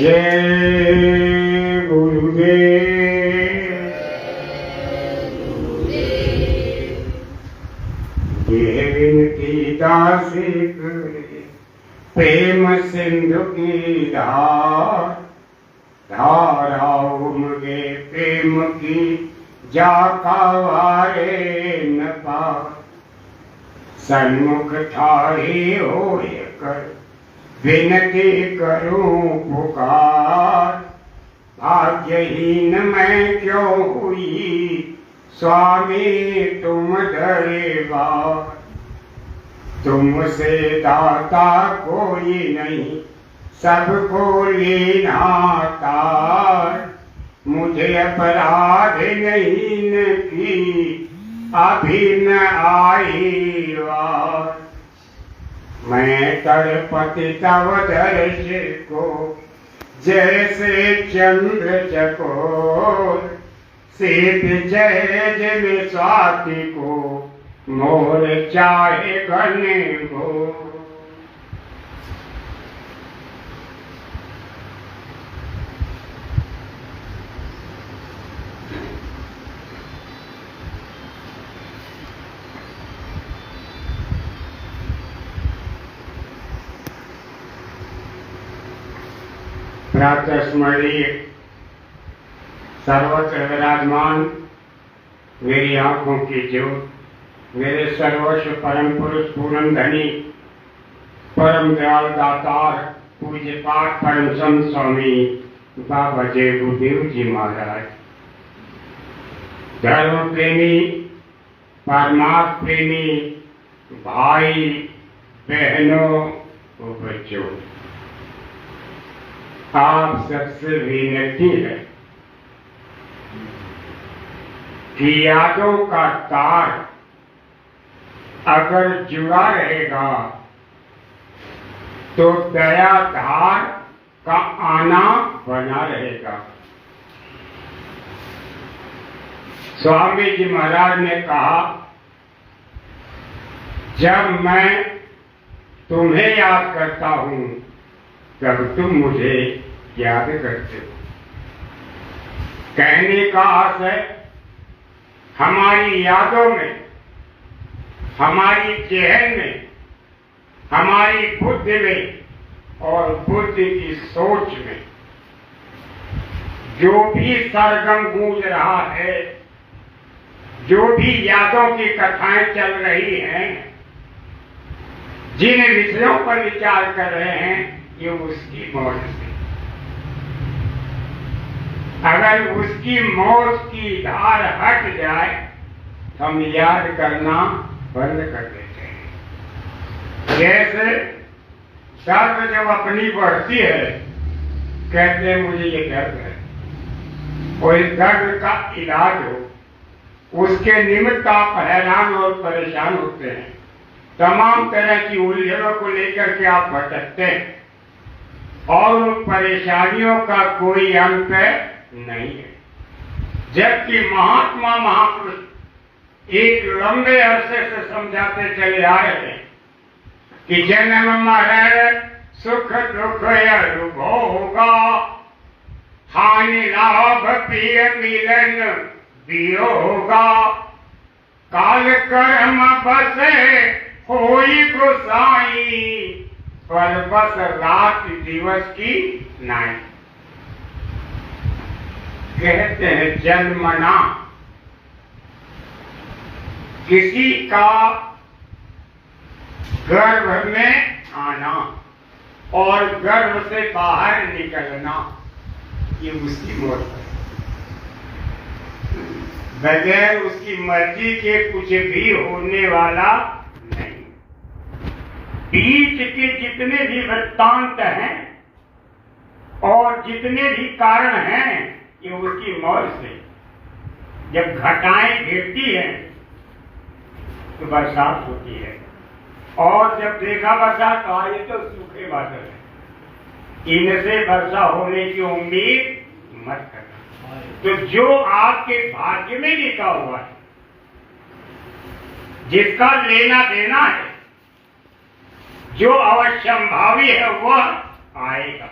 जय गुरुदेव। ये विनती दासी करे प्रेम सिंधु की धार, धारा उमगे प्रेम की जाका वारे न पार। सन्मुख ठाड़ी होए कर विनती करूं पुकार। भाग्यहीन मैं क्यों हुई स्वामी तुम दरबार। तुमसे दाता कोई नहीं सबको लेना तार। मुझे अपराध नहीं न की अभी न आई वार। मैं तड़पति तव दर्श को जैसे चंद्र चकोर। शीत जय जिन स्वाति को मोर चाहे घने घोर। प्रातः स्मरणीय सर्वत्र विराजमान मेरी आंखों की ज्योत, मेरे सर्वस्व परम पुरुष पूर्ण धनी परम दयाल दातार पूज्य पाठ परम संत स्वामी बाबा जय गुरुदेव जी महाराज। धर्म प्रेमी परमार्थ प्रेमी भाई बहनों और बच्चों, आप सबसे विनती है कि यादों का तार अगर जुड़ा रहेगा तो दया धार का आना बना रहेगा। स्वामी जी महाराज ने कहा, जब मैं तुम्हें याद करता हूं तब तुम मुझे याद करते हो। कहने का अर्थ है हमारी यादों में, हमारी चेहरे में, हमारी बुद्धि में और बुद्धि की सोच में जो भी सरगम गूंज रहा है, जो भी यादों की कथाएं चल रही हैं, जिन विषयों पर विचार कर रहे हैं, ये उसकी मौत से। अगर उसकी मौत की धार हट जाए तो हम याद करना बंद कर देते हैं। जैसे दर्द जब अपनी बढ़ती है, कहते हैं मुझे ये दर्द है, और इस दर्द का इलाज हो, उसके निमित्त आप हैरान और परेशान होते हैं। तमाम तरह की उलझनों को लेकर के आप भटकते हैं और उन परेशानियों का कोई अंत नहीं है। जबकि महात्मा महापुरुष एक लंबे अरसे से समझाते चले आ रहे हैं कि जन्म मरण सुख दुख अनुभोगा, हानि लाभ प्रिय मिलन वियोगा। काल कर्म बसे होई गोसाई, पर बस रात दिवस की नाई। कहते हैं जन्मना, किसी का गर्भ में आना और गर्भ से बाहर निकलना, ये उसकी मौत है। बगैर उसकी मर्जी के कुछ भी होने वाला नहीं। बीच के जितने भी वृत्तांत हैं और जितने भी कारण हैं, ये उसकी मौत से। जब घटाएं गिरती हैं तो बरसात होती है, और जब देखा बरसात तो आए तो सूखे बादल है। इनसे वर्षा होने की उम्मीद मत करना। तो जो आपके भाग्य में लिखा हुआ है, जिसका लेना देना है, जो अवश्यंभावी है, वह आएगा।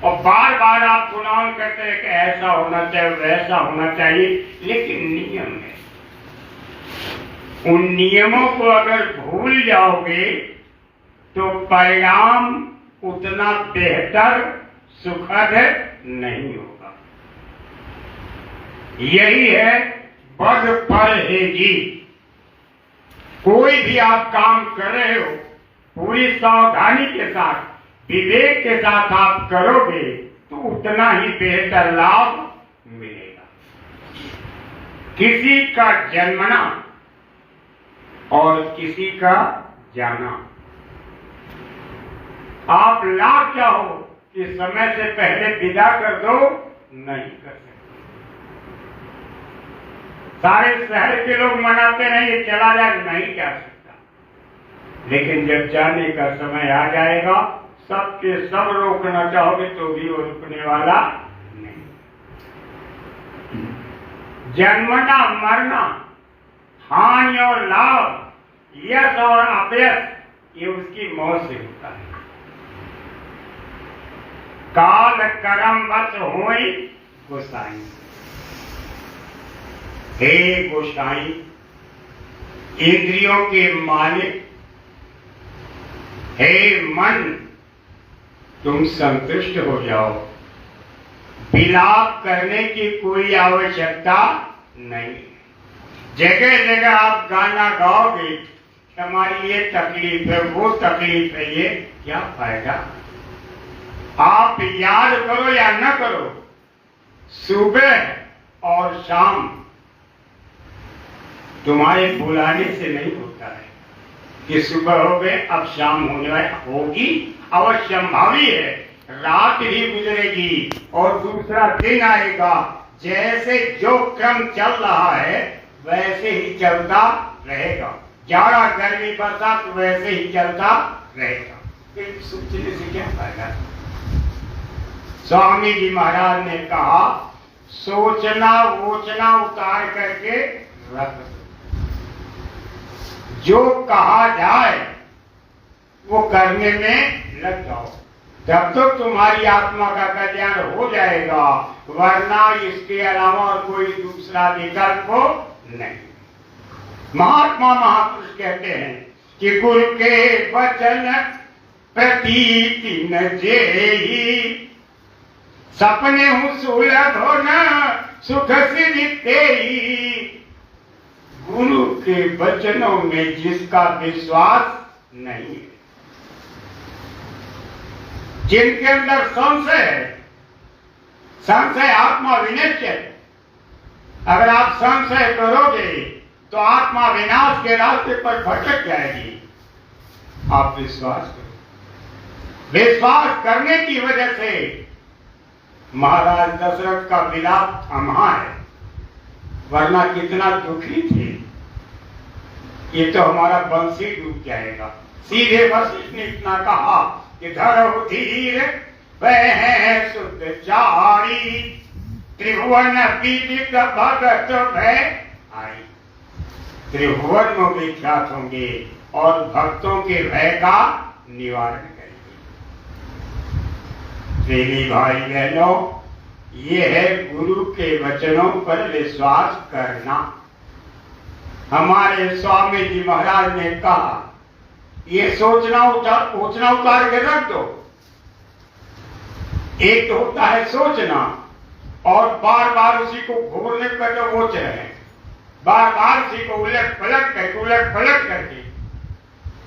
और बार बार आप गुणगान करते हैं कि ऐसा होना चाहिए, वैसा होना चाहिए, लेकिन नियम है। उन नियमों को अगर भूल जाओगे तो परिणाम उतना बेहतर सुखद नहीं होगा। यही है बद परहेजी। कोई भी आप काम कर रहे हो, पूरी सावधानी के साथ, विवेक के साथ आप करोगे तो उतना ही बेहतर लाभ मिलेगा। किसी का जन्मना और किसी का जाना, आप लाभ चाहो कि समय से पहले विदा कर दो, नहीं कर सकते। सारे शहर के लोग मनाते नहीं, ये चला जाए, नहीं जा सकता। लेकिन जब जाने का समय आ जाएगा, सबके सब रोकना चाहोगे तो भी वो रुकने वाला नहीं। जन्मना मरना, हानि और लाभ, यश और अपयश, ये उसकी मौत से होता है। काल कर्म वश होई गोसाई। हे गोसाई, इंद्रियों के मालिक, हे मन, तुम संतुष्ट हो जाओ। विलाप करने की कोई आवश्यकता नहीं। जगह जगह आप गाना गाओगे, हमारी ये तकलीफ है, वो तकलीफ है, ये क्या फायदा? आप याद करो या न करो, सुबह और शाम तुम्हारे बुलाने से नहीं होता है कि सुबह हो गए अब शाम होने वाली होगी, अवश्यंभावी है। रात ही गुजरेगी और दूसरा दिन आएगा। जैसे जो क्रम चल रहा है वैसे ही चलता रहेगा। जाड़ा गर्मी बरसात वैसे ही चलता रहेगा। सोचने से क्या फायदा? स्वामी जी महाराज ने कहा, सोचना वोचना उतार करके रख दो। जो कहा जाए वो करने में लग जाओ, तब तो तुम्हारी आत्मा का कल्याण हो जाएगा, वरना इसके अलावा और कोई दूसरा विकल्प नहीं। महात्मा महापुरुष कहते हैं कि गुरु के वचन प्रतीति न जेहि, सपने हूँ सुलभ हो न सुख सिद्धि। गुरु के वचनों में जिसका विश्वास नहीं है, जिनके अंदर संशय है, संशय आत्मा विनश्य। अगर आप संशय करोगे तो आत्मा विनाश के रास्ते पर भटक जाएगी। आप विश्वास करो। विश्वास करने की वजह से महाराज दशरथ का विलाप थमा है, वरना कितना दुखी थे। ये तो हमारा बंसी डूब जाएगा। सीधे वशिष्ठ ने इतना कहा कि धरो धीर वह शुद्ध चारी, त्रिभुवन विदित भगत भय आई। त्रिभुवन में विख्यात होंगे और भक्तों के भय का निवारण करेंगे। प्रेमी भाई बहनों, ये है गुरु के वचनों पर विश्वास करना। हमारे स्वामी जी महाराज ने कहा, ये सोचना उतार के रख दो। एक तो होता है सोचना और बार बार उसी को घूरने पर तो सोच रहे हैं, बार बार उसी को उलट पलट करके।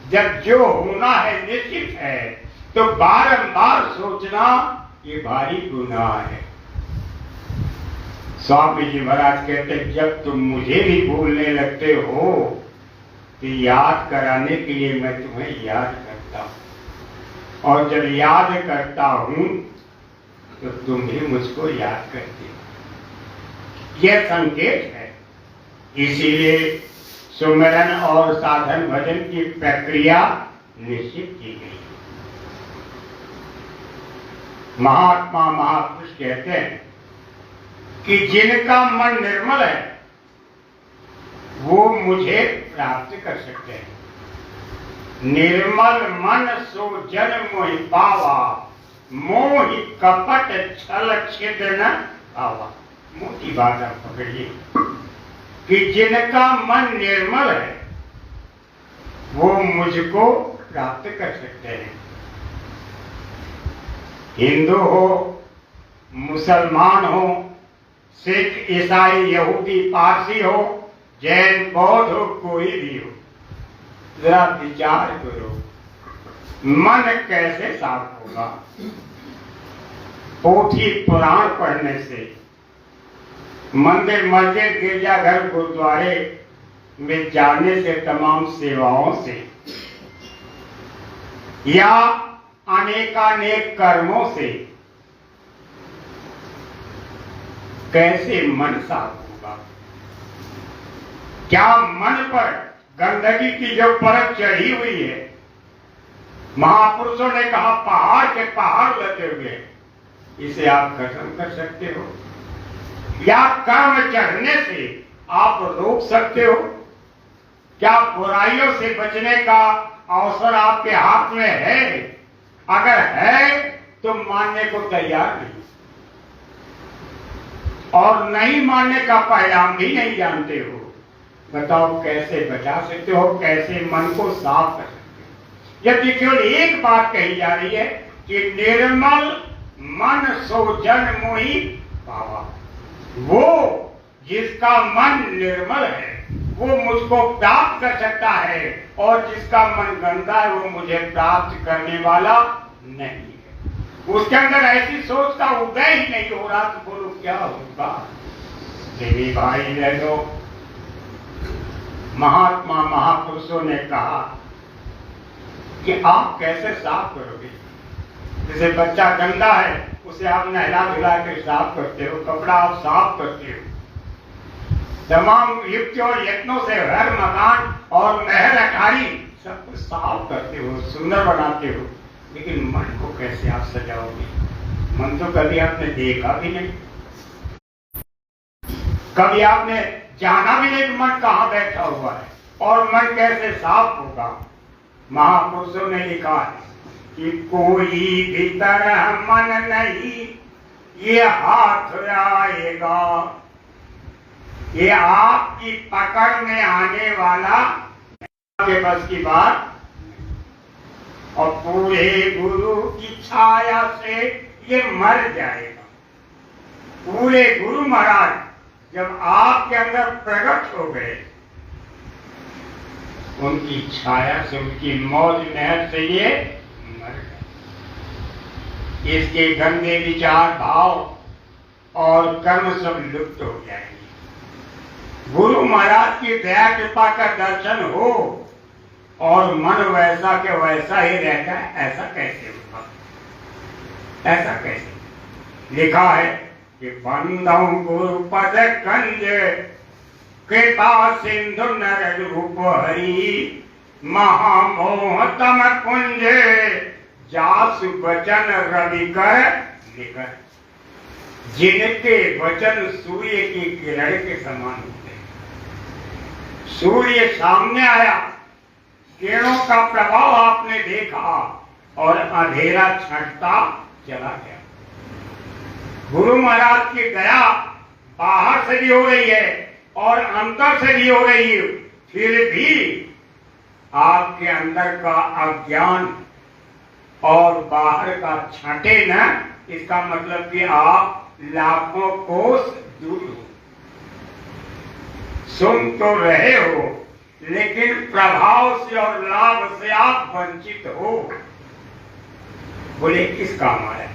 जब जो होना है निश्चित है तो बारंबार सोचना ये भारी गुनाह है। स्वामी जी महाराज कहते, जब तुम मुझे भी भूलने लगते हो तो याद कराने के लिए मैं तुम्हें याद करता हूं, और जब याद करता हूं तो तुम भी मुझको याद करते हो। यह संकेत है। इसीलिए सुमिरन और साधन भजन की प्रक्रिया निश्चित की गई। महात्मा महापुरुष कहते हैं कि जिनका मन निर्मल है वो मुझे प्राप्त कर सकते हैं। निर्मल मन सो जन मोहि पावा, मोह कपट छल छिद्र न आवा। मोटी बात आप पकड़िए कि जिनका मन निर्मल है वो मुझको प्राप्त कर सकते हैं। हिंदू हो, मुसलमान हो, सिख, ईसाई, यहूदी, पारसी हो, जैन, बौद्ध हो, कोई भी हो, जरा विचार करो मन कैसे साफ होगा। पोथी पुराण पढ़ने से, मंदिर मस्जिद गिरजाघर गुरुद्वारे में जाने से, तमाम सेवाओं से या अनेकानेक कर्मों से कैसे मन साफ होगा। क्या मन पर गंदगी की जो परत चढ़ी हुई है, महापुरुषों ने कहा पहाड़ के पहाड़ लगे हुए, इसे आप खत्म कर सकते हो या कर्म चढ़ने से आप रोक सकते हो? क्या बुराइयों से बचने का अवसर आपके हाथ में है? अगर है तो मानने को तैयार नहीं, और नहीं मानने का परिणाम भी नहीं जानते हो। बताओ कैसे बचा सकते हो, कैसे मन को साफ कर सकते हो? यदि केवल एक बात कही जा रही है कि निर्मल मन सो जन मोहि पावा। वो जिसका मन निर्मल है वो मुझको प्राप्त कर सकता है, और जिसका मन गंदा है वो मुझे प्राप्त करने वाला नहीं है। उसके अंदर ऐसी सोच का उदय ही नहीं हो रहा, तो बोलो क्या होगा। देवी भाई बहनों, महात्मा महापुरुषों ने कहा कि आप कैसे साफ करोगे। जैसे बच्चा गंदा है उसे आप नहला धुला कर साफ करते हो, कपड़ा आप साफ करते हो, तमाम युक्तियों और यत्नों से घर मकान और महल अटारी सब कुछ साफ करते हो, सुंदर बनाते हो, लेकिन मन को कैसे आप सजाओगे? मन तो कभी आपने देखा भी नहीं, कभी आपने जाना भी नहीं मन कहाँ बैठा हुआ है, और मन कैसे साफ होगा। महापुरुषों ने लिखा है कि कोई भी तरह मन नहीं ये हाथ आएगा, ये आपकी पकड़ में आने वाला के बस की बात। और पूरे गुरु की छाया से ये मर जाएगा। पूरे गुरु महाराज जब आपके अंदर प्रकट हो गए, उनकी छाया से, उनकी मौज महर से ये मर गए। इसके गंदे विचार, भाव और कर्म सब लुप्त हो जाएंगे। गुरु महाराज की दया कृपा का दर्शन हो और मन वैसा के वैसा ही रहता है, ऐसा कैसे होगा? ऐसा कैसे? लिखा है कि बंदौ गुरु पद कंज कृपा सिंधु नर रूप हरि महामोह तम कुंज जासु वचन रवि कर निकर। जिनके वचन सूर्य की किरण के समान होते हैं। सूर्य सामने आया, किरणों का प्रभाव आपने देखा और अंधेरा छंटता चला गया। गुरु महाराज की दया बाहर से भी हो रही है और अंदर से भी हो रही है, फिर भी आपके अंदर का अज्ञान और बाहर का छांटे न, इसका मतलब कि आप लाखों कोस दूर हो। सुन तो रहे हो लेकिन प्रभाव से और लाभ से आप वंचित हो। बोले किस काम आया?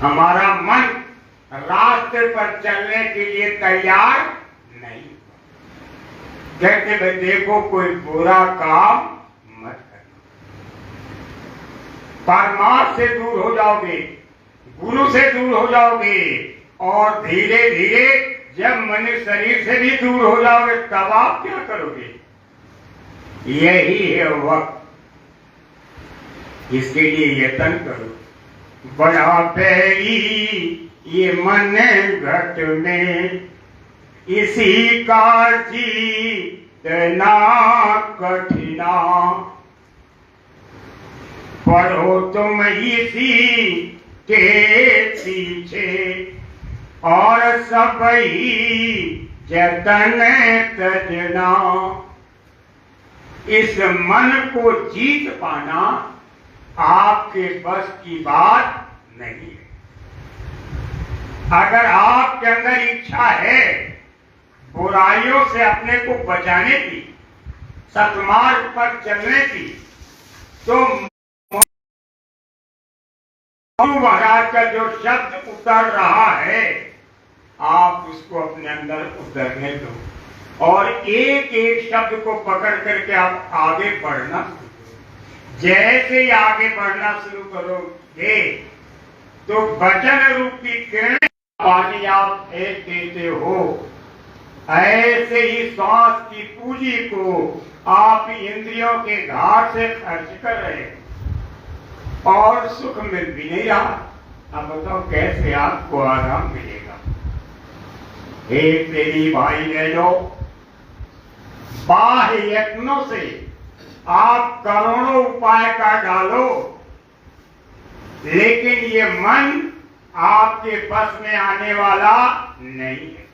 हमारा मन रास्ते पर चलने के लिए तैयार नहीं। कहते भाई देखो कोई बुरा काम मत करना, परमार्थ से दूर हो जाओगे, गुरु से दूर हो जाओगे, और धीरे धीरे जब मनुष्य शरीर से भी दूर हो जाओगे तब आप क्या करोगे? यही है वक्त, इसके लिए यत्न करो। बड़ा पैरी ये मन घट में इसी का जीतना कठिना, बढ़ो तुम इसी के पीछे और सब ही जतन तजना। इस मन को जीत पाना आपके बस की बात नहीं है। अगर आपके अंदर इच्छा है बुराइयों से अपने को बचाने की, सत्मार्ग पर चलने की, तो महाराज का जो शब्द उतर रहा है आप उसको अपने अंदर उतरने दो और एक एक शब्द को पकड़ करके आप आगे बढ़ना शुरू करो। जैसे ही आगे बढ़ना शुरू करोगे तो वचन रूपी किरण पानी आप फेंक देते हो, ऐसे ही श्वास की पूंजी को आप इंद्रियों के घाट से खर्च कर रहे हो और सुख मिल भी नहीं रहा। अब बताओ कैसे आपको आराम मिलेगा। हे तेरी भाई बहनों, बाह्य यत्नों से आप करोड़ों उपाय कर डालो, लेकिन ये मन आपके बस में आने वाला नहीं है।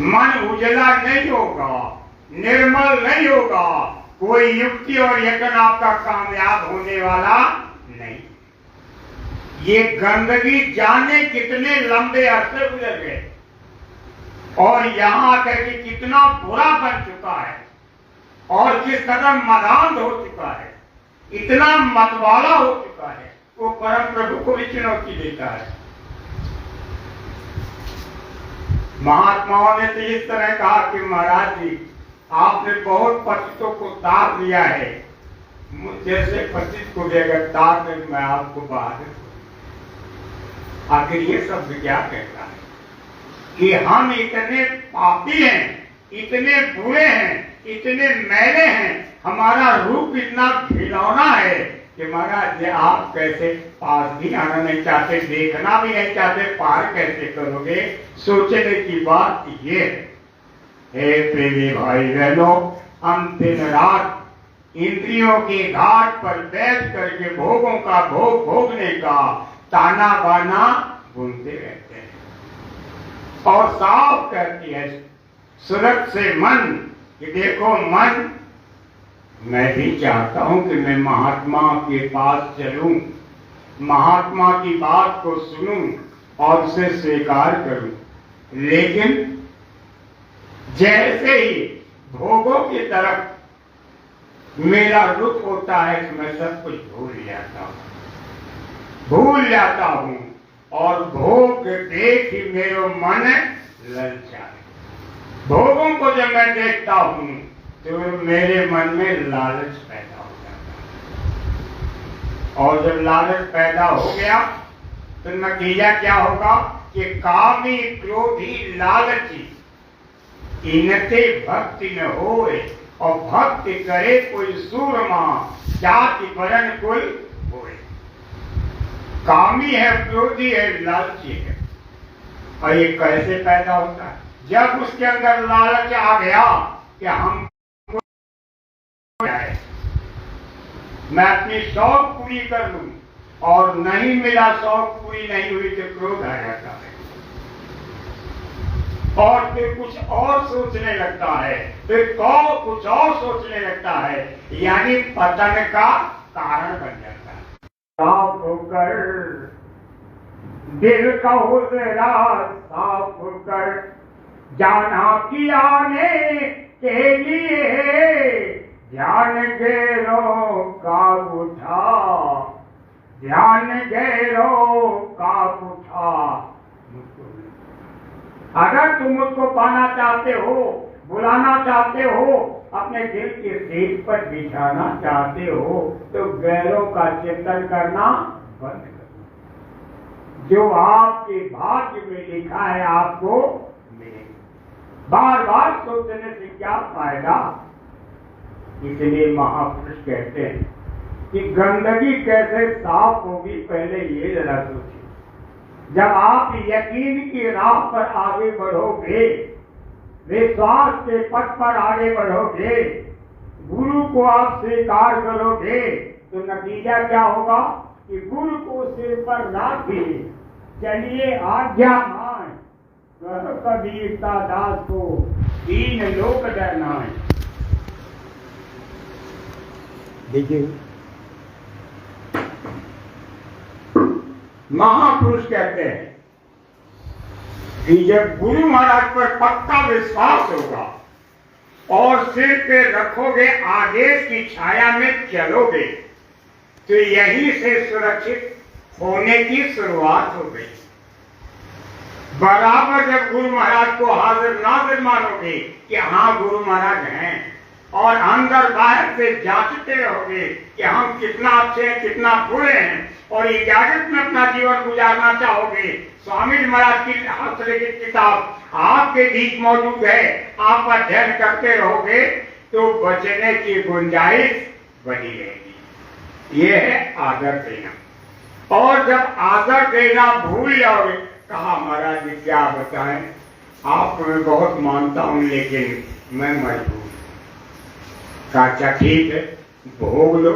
मन उजला नहीं होगा, निर्मल नहीं होगा, कोई युक्ति और यत्न आपका कामयाब होने वाला नहीं। ये गंदगी जाने कितने लंबे अरसे गुजर गए और यहां आकर के कितना बुरा बन चुका है और किस कदर मदान हो चुका है, इतना मतवाला हो चुका है, वो परम प्रभु को भी चुनौती देता है। महात्माओं ने तो इस तरह कहा कि महाराज जी आपने बहुत पतितों को तार दिया है, मुझ जैसे पतित को भी अगर तार दे मैं आपको बहादुर। आखिर ये शब्द क्या कहता है कि हम इतने पापी हैं, इतने बुरे हैं, इतने मैले हैं, हमारा रूप इतना घिनौना है कि महाराज आप कैसे पास भी आना नहीं चाहते, देखना भी नहीं चाहते, पार कैसे करोगे। सोचने की बात ये है। हे प्रेमी भाई बहनों, हम दिन रात इंद्रियों के घाट पर बैठ करके भोगों का भोग भोगने का ताना बाना बुनते रहते हैं और साफ कहती है सूरत से मन कि देखो मन, मैं भी चाहता हूं कि मैं महात्मा के पास चलूं, महात्मा की बात को सुनूं और उसे स्वीकार करूं, लेकिन जैसे ही भोगों की तरफ मेरा रुख होता है तो मैं सब कुछ भूल जाता हूं और भोग देख ही मेरा मन ललचाए। भोगों को जब मैं देखता हूं तो मेरे मन में लालच पैदा हो जाता है और जब लालच पैदा हो गया तो नतीजा क्या होगा कि कामी क्रोधी लालची इनते भक्ति न होए और भक्ति करे कोई सूरमा, जाति वरण कुल होए। कामी है, क्रोधी है, लालची है। और ये कैसे पैदा होता है? जब उसके अंदर लालच आ गया कि हम मैं अपनी शौक पूरी कर लूं और नहीं मिला, शौक पूरी नहीं हुई तो क्रोध आ जाता है और फिर कुछ और सोचने लगता है, फिर कुछ और सोचने लगता है, यानी पतन का कारण बन जाता है। साफ होकर दिल का हुजरा साफ होकर जाना कि आने के लिए ध्यान गैरों का उठा, ध्यान गैरों का उठा। अगर तुम मुझको पाना चाहते हो, बुलाना चाहते हो, अपने दिल के सीट पर बिछाना चाहते हो तो गैरों का चिंतन करना बंद करो। जो आपके भाग्य में लिखा है आपको मिलेगा। बार बार सोचने से क्या फायदा? इसलिए महापुरुष कहते हैं कि गंदगी कैसे साफ होगी, पहले ये जरा सोचिए। जब आप यकीन की राह पर आगे बढ़ोगे, विश्वास के पथ पर आगे बढ़ोगे, गुरु को आप स्वीकार करोगे, तो नतीजा क्या होगा कि गुरु को सिर पर राखी चलिए आज्ञा मान, कह कबीरता दास को तीन लोक डरना है। देखिए महापुरुष कहते हैं कि जब गुरु महाराज पर पक्का विश्वास होगा और सिर पे रखोगे, आदेश की छाया में चलोगे, तो यहीं से सुरक्षित होने की शुरुआत हो गई। बराबर जब गुरु महाराज को हाजिर नाजिर मानोगे कि हाँ गुरु महाराज हैं, और अंदर बाहर से जांचते रहोगे कि हम कितना अच्छे हैं, कितना बुरे हैं, और इजाजत में अपना जीवन गुजारना चाहोगे, स्वामी महाराज की हस्तलिखित किताब आपके बीच मौजूद है, आप अध्ययन करते रहोगे तो बचने की गुंजाइश बनी रहेगी। यह है आदर देना। और जब आदर देना भूल जाओगे, कहा महाराज जी क्या बताएं, आपको मैं बहुत मानता हूं लेकिन मैं मजबूर। अच्छा ठीक है, भोग लो,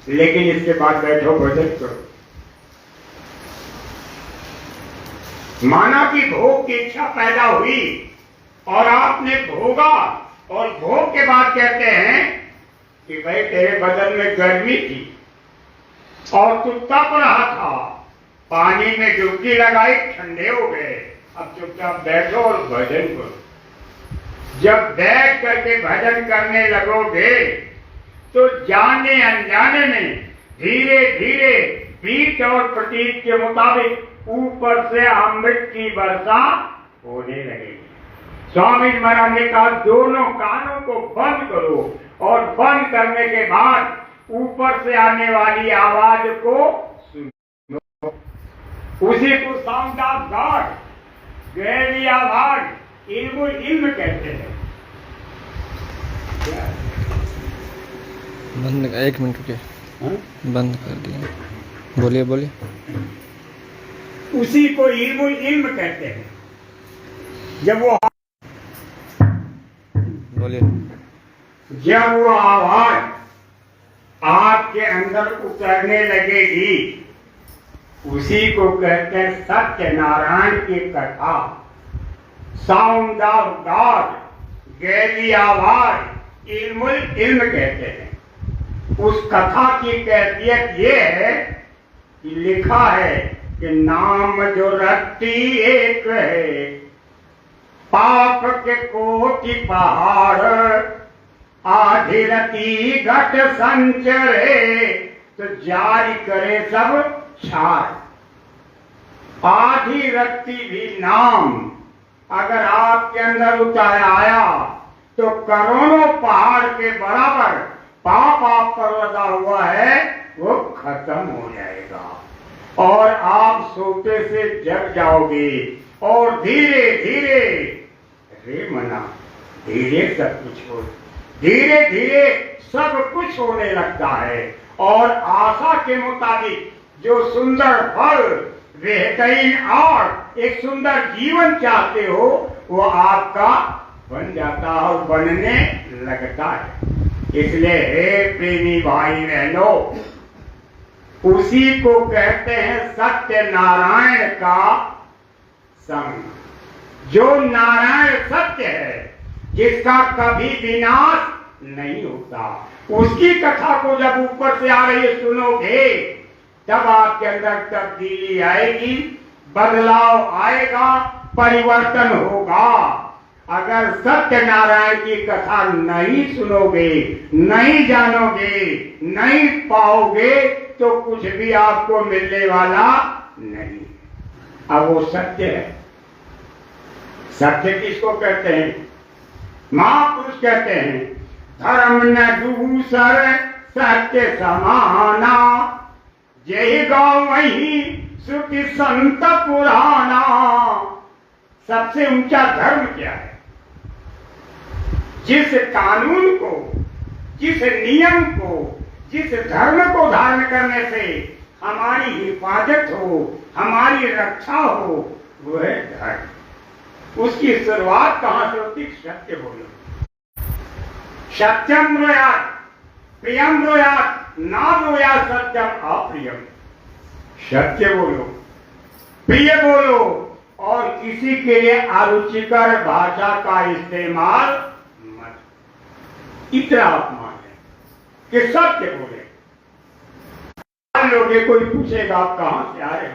लेकिन इसके बाद बैठो भजन करो। माना कि भोग की इच्छा पैदा हुई और आपने भोगा, और भोग के बाद कहते हैं कि भाई तेरे बदन में गर्मी थी और तू तप रहा था, पानी में डुबकी लगाई, ठंडे हो गए, अब चुपचाप बैठो और भजन करो। जब बैठ करके भजन करने लगोगे तो जाने अनजाने में धीरे धीरे बीट और प्रतीक के मुताबिक ऊपर से अमृत की वर्षा होने लगेगी। स्वामी महाराज ने कहा दोनों कानों को बंद करो, और बंद करने के बाद ऊपर से आने वाली आवाज को सुनो। उसी को साउंड ऑफ गॉड, गहरी आवाज, इल्म कहते हैं। बंद, 1 मिनट रुके, बंद कर दिया। बोलिए बोलिए। उसी को इल्म कहते हैं। जब वो बोलिए, जब वो आवाज आपके अंदर उतरने लगेगी, उसी को कहते हैं सत्यनारायण की कथा, साउंड ऑफ गॉड, गहरी आवाज, इल्म कहते हैं। उस कथा की कैफियत ये है कि लिखा है कि नाम जो रत्ती एक है, पाप के कोटि पहाड़, आधी रति घट संचरे, तो जारी करे सब छाड़। आधी रत्ती भी नाम अगर आपके अंदर उतर आया तो करोड़ों पहाड़ के बराबर पाप आप पर लगा हुआ है वो खत्म हो जाएगा, और आप सोते से जग जाओगे, और धीरे धीरे रे मना धीरे सब कुछ होने लगता है, और आशा के मुताबिक जो सुंदर फल, बेहतरीन और एक सुंदर जीवन चाहते हो वो आपका बन जाता है और बनने लगता है। इसलिए हे प्रेमी भाई बहनों, उसी को कहते हैं सत्य नारायण का संग। जो नारायण सत्य है, जिसका कभी विनाश नहीं होता, उसकी कथा को जब ऊपर से आ रही सुनोगे, तब आपके अंदर तब्दीली आएगी, बदलाव आएगा, परिवर्तन होगा। अगर सत्यनारायण की कथा नहीं सुनोगे, नहीं जानोगे, नहीं पाओगे, तो कुछ भी आपको मिलने वाला नहीं। अब वो सत्य है। सत्य किसको कहते हैं? महापुरुष कहते हैं धर्म न दूसर सत्य समाना, जय गाँव वही श्रुति संत पुराना। सबसे ऊंचा धर्म क्या है? जिस कानून को, जिस नियम को, जिस धर्म को धारण करने से हमारी हिफाजत हो, हमारी रक्षा हो, वह है धर्म। उसकी शुरुआत कहां से होती? सत्य बोलो। सत्यम ब्रूयात्, प्रियम ब्रूया ना ब्रूया सत्यम अप्रियम। सत्य बोलो, प्रिय बोलो, और किसी के लिए अरुचिकर भाषा का इस्तेमाल मत। इतना अपमान है कि सत्य बोले। लोग कोई पूछेगा आप कहां से आए हो,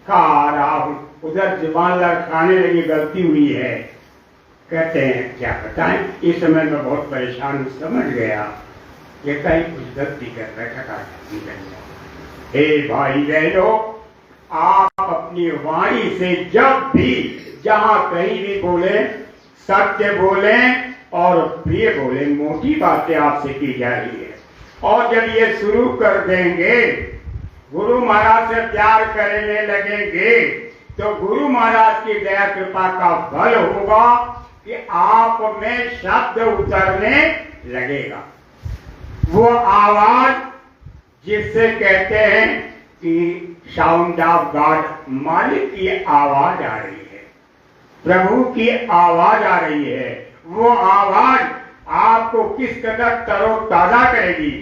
कहा आ रहा हूं, उधर जुबान लड़खाने लगी, गलती हुई है। कहते हैं क्या बताएं, इस समय मैं बहुत परेशान हूं, समझ गया ये कहीं कुछ गलती कर बैठा। हे भाई बहनों, आप अपनी वाणी से जब भी जहां कहीं भी बोले सत्य बोले और प्रिय बोले। मोटी बातें आपसे की जा रही है, और जब ये शुरू कर देंगे, गुरु महाराज से प्यार करने लगेंगे, तो गुरु महाराज की दया कृपा का बल होगा कि आप में शब्द उतरने लगेगा। वो आवाज जिससे कहते हैं कि साउंड ऑफ गॉड, मालिक की आवाज आ रही है, प्रभु की आवाज आ रही है। वो आवाज आपको किस कदर तरोताजा करेगी,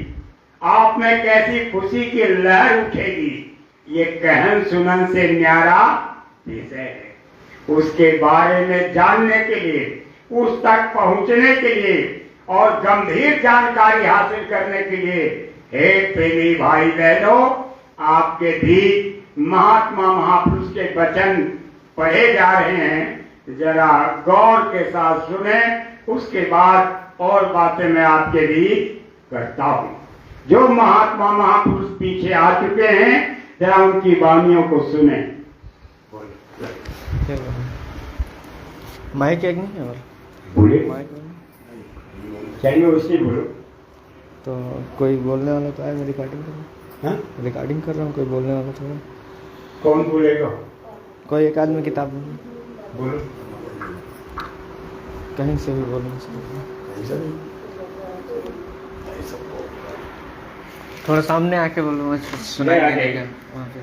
आप में कैसी खुशी की लहर उठेगी, ये कहन सुनन से न्यारा विषय है। उसके बारे में जानने के लिए, उस तक पहुंचने के लिए और गंभीर जानकारी हासिल करने के लिए, हे प्रेमी भाई बहनों, आपके भी महात्मा महापुरुष के वचन पढ़े जा रहे हैं, जरा गौर के साथ सुने, उसके बाद और बातें मैं आपके भी करता हूं। जो महात्मा महापुरुष पीछे आ चुके हैं, जरा उनकी वाणियों को सुने। माइक एक नहीं है और बोले माइक चाहिए उससे बोलो। तो कोई बोलने वाला तो है, मैं रिकॉर्डिंग कर रहा हूँ। हाँ? रिकॉर्डिंग कर रहा हूँ, कोई बोलने वाला तो है। कौन बोलेगा? कोई एक आदमी किताब बोलो। कहीं से भी बोलने थोड़ा सामने आके बोलो, सुनाई नहीं, देगा वहाँ पे।